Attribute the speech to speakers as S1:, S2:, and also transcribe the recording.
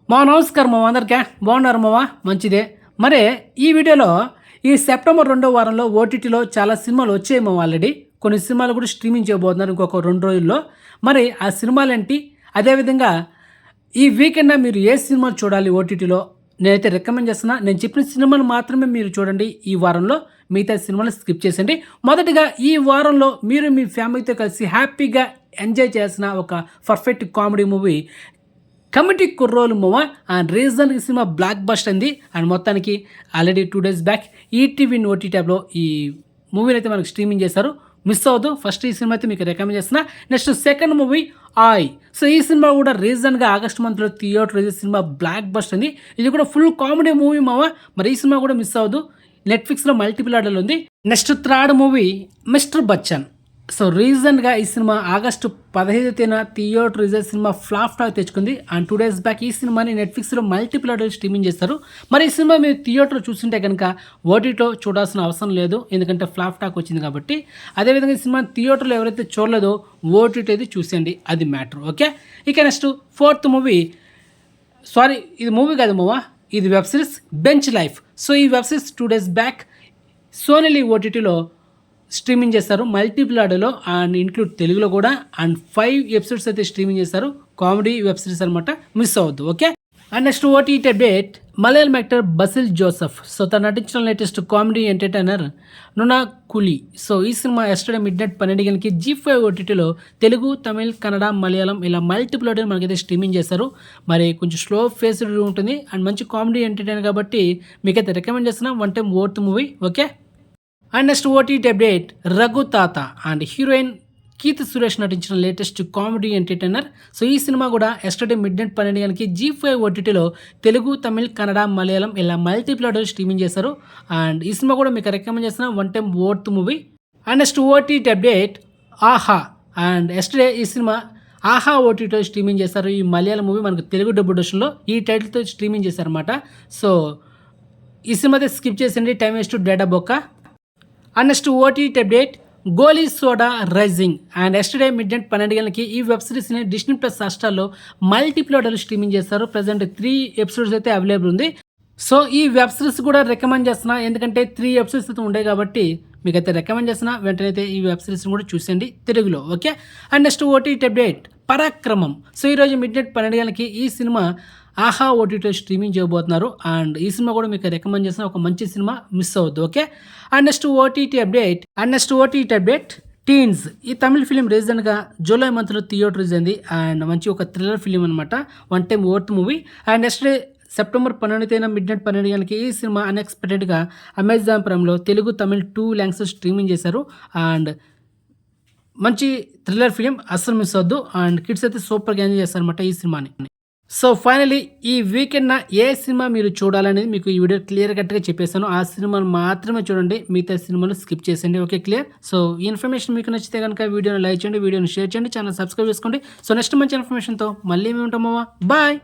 S1: నమస్కారం మామ, అందరికీ బాగున్నారు మామ? మంచిదే. మరి ఈ వీడియోలో ఈ సెప్టెంబర్ 2వ వారంలో ఓటీటీలో చాలా సినిమాలు వచ్చాయి మామ. ఆల్రెడీ కొన్ని సినిమాలు కూడా స్ట్రీమింగ్ చేయబోతున్నారు ఇంకొక 2 రోజుల్లో. మరి ఆ సినిమాలేంటి, అదేవిధంగా ఈ వీకెండ్ మీరు ఏ సినిమాలు చూడాలి ఓటీటీలో నేనైతే రికమెండ్ చేస్తున్నా. నేను చెప్పిన సినిమాలు మాత్రమే మీరు చూడండి ఈ వారంలో, మిగతా సినిమాలు స్కిప్ చేసండి. మొదటగా ఈ వారంలో మీరు మీ ఫ్యామిలీతో కలిసి హ్యాపీగా ఎంజాయ్ చేసిన ఒక perfect comedy movie committee Kurrollu movie. And రీజన్కి సినిమా బ్లాక్ బస్ట్ అయింది. అండ్ మొత్తానికి already 2 days back ETV OT ట్యాబ్లో ఈ మూవీని అయితే మనకు స్ట్రీమింగ్ చేశారు. మిస్ అవ్వదు. ఫస్ట్ ఈ సినిమా అయితే మీకు రికమెండ్ చేస్తున్నా. Next second movie Aay. So ఈ సినిమా కూడా రీజన్గా ఆగస్ట్ మంత్లో థియేటర్ రిలీజ్ సినిమా బ్లాక్ బస్ట్ ఉంది. ఇది కూడా ఫుల్ కామెడీ మూవీ మావా. మరి ఈ సినిమా కూడా మిస్ అవ్వదు. నెట్ఫ్లిక్స్లో మల్టిపుల్ ఆర్డర్లు ఉంది. Next third movie Mister Bachchan. So రీజన్గా ఈ సినిమా ఆగస్టు 15న థియేటర్ రిలీజ్ సినిమా ఫ్లాప్ టాక్ తెచ్చుకుంది. అండ్ 2 days బ్యాక్ ఈ సినిమాని నెట్ఫ్లిక్స్లో మల్టిపుల్ ఆర్డర్ స్ట్రీమింగ్ చేస్తారు. మరి ఈ సినిమా మీరు థియేటర్లో చూస్తుంటే కనుక ఓటీటీలో చూడాల్సిన అవసరం లేదు, ఎందుకంటే ఫ్లాప్ టాక్ వచ్చింది కాబట్టి. అదేవిధంగా ఈ సినిమా థియేటర్లో ఎవరైతే చూడలేదో ఓటీటీ అయితే చూసేయండి, అది మ్యాటర్. ఓకే, ఇక నెక్స్ట్ ఫోర్త్ మూవీ, సారీ ఇది మూవీ కాదు మూవా, ఇది web series bench life. So ఈ web series 2 days back Sony LIV ఓటీటీలో స్ట్రీమింగ్ చేస్తారు మల్టిపుల్ ఆర్డర్లో, అండ్ ఇంక్లూడ్ తెలుగులో కూడా. అండ్ 5 episodes అయితే స్ట్రీమింగ్ చేస్తారు. కామెడీ వెబ్ సిరీస్ అనమాట, మిస్ అవ్వద్దు. Okay, and next OTT update Malayalam actor Basil Joseph. So తను నటించిన latest comedy entertainer Nunakkuzhi. So ఈ సినిమా ఎస్టర్డే మిడ్నైట్ 12 గంటలకి G5 ఓటీటీలో తెలుగు, తమిళ్, కన్నడ, మలయాళం ఇలా మల్టిపుల్ ఆర్డర్ మనకైతే స్ట్రీమింగ్ చేస్తారు. మరి కొంచెం స్లో ఫేస్డ్ ఉంటుంది అండ్ మంచి కామెడీ ఎంటర్టైనర్ కాబట్టి మీకైతే రికమెండ్ చేస్తున్నా. 1 time worth movie. Okay, and next OTT update Raghu తాత అండ్ హీరోయిన్ కీర్తి సురేష్ నటించిన లేటెస్ట్ కామెడీ ఎంటర్టైనర్. సో ఈ సినిమా కూడా ఎస్టర్డే మిడ్నైట్ 12 గంటలకి G5 ఓటీటీలో తెలుగు, తమిళ్, కన్నడ, మలయాళం ఇలా మల్టిపుల్ ఆర్డర్ స్ట్రీమింగ్ చేశారు. అండ్ ఈ సినిమా కూడా మీకు రికమెండ్ చేస్తున్న 1 time worth movie. And next OTT update ఆహా. అండ్ ఎస్టర్డే ఈ సినిమా ఆహా ఓటీటీలో స్ట్రీమింగ్ చేశారు. ఈ మలయాళం మూవీ మనకు తెలుగు డబ్బు డొషన్లో ఈ టైటిల్తో స్ట్రీమింగ్ చేశారన్నమాట. సో ఈ సినిమా అయితే స్కిప్ చేసింది, టైం వేస్ట్, డేటా బొక్క. And next OTT update Goli soda rising. And yesterday midnight 12 గంటలకి ఈ వెబ్ సిరీస్ని డిస్నీ ప్లస్ హాట్స్టార్లో మల్టిపుల్ ఆర్డర్లు స్ట్రీమింగ్ చేస్తారు. ప్రజెంట్ 3 episodes అయితే అవైలబుల్ ఉంది. సో ఈ వెబ్ సిరీస్ కూడా రికమెండ్ చేస్తున్నా, ఎందుకంటే 3 episodes అయితే ఉండే కాబట్టి మీకైతే రికమెండ్ చేస్తున్నా. వెంటనే అయితే ఈ వెబ్ సిరీస్ని కూడా చూసేయండి తెలుగులో. Okay, and next OTT update పరాక్రమం. సో ఈరోజు మిడ్నైట్ 12 గంటలకి ఈ సినిమా ఆహా ఓటీటీలో స్ట్రీమింగ్ చేయబోతున్నారు. అండ్ ఈ సినిమా కూడా మీకు రికమెండ్ చేసిన ఒక మంచి సినిమా, మిస్ అవ్వద్దు. Okay, and next OTT update టీన్స్. ఈ తమిళ ఫిలిం రీజన్గా జూలై మంత్లో థియేటర్ రిలీజ్ అయింది. అండ్ మంచి ఒక థ్రిల్లర్ ఫిలిం అనమాట, 1 time worth movie. And next September 12న మిడ్నైట్ 12 గంటలకి ఈ సినిమా అన్ఎక్స్పెక్టెడ్గా అమెజాన్ ప్రైమ్లో తెలుగు, తమిళ్ 2 languages స్ట్రీమింగ్ చేశారు. అండ్ మంచి థ్రిల్లర్ ఫిలిం, అస్సలు మిస్ అవ్వద్దు. అండ్ కిడ్స్ అయితే సూపర్గా ఎంజాయ్ చేస్తారనమాట ఈ సినిమాని. సో ఫైనలీ ఈ వీకెండ్న ఏ సినిమా మీరు చూడాలనేది మీకు ఈ వీడియో క్లియర్ కట్గా చెప్పేశాను. ఆ సినిమాను మాత్రమే చూడండి, మిగతా సినిమాలు స్కిప్ చేసేయండి. Okay, clear. సో ఈ ఇన్ఫర్మేషన్ మీకు నచ్చితే కనుక వీడియోని లైక్ చేయండి, వీడియోని షేర్ చేయండి, ఛానల్ సబ్స్క్రైబ్ చేసుకోండి. సో నెక్స్ట్ మంచి ఇన్ఫర్మేషన్తో మళ్ళీ మేము ఉంటామా. బాయ్.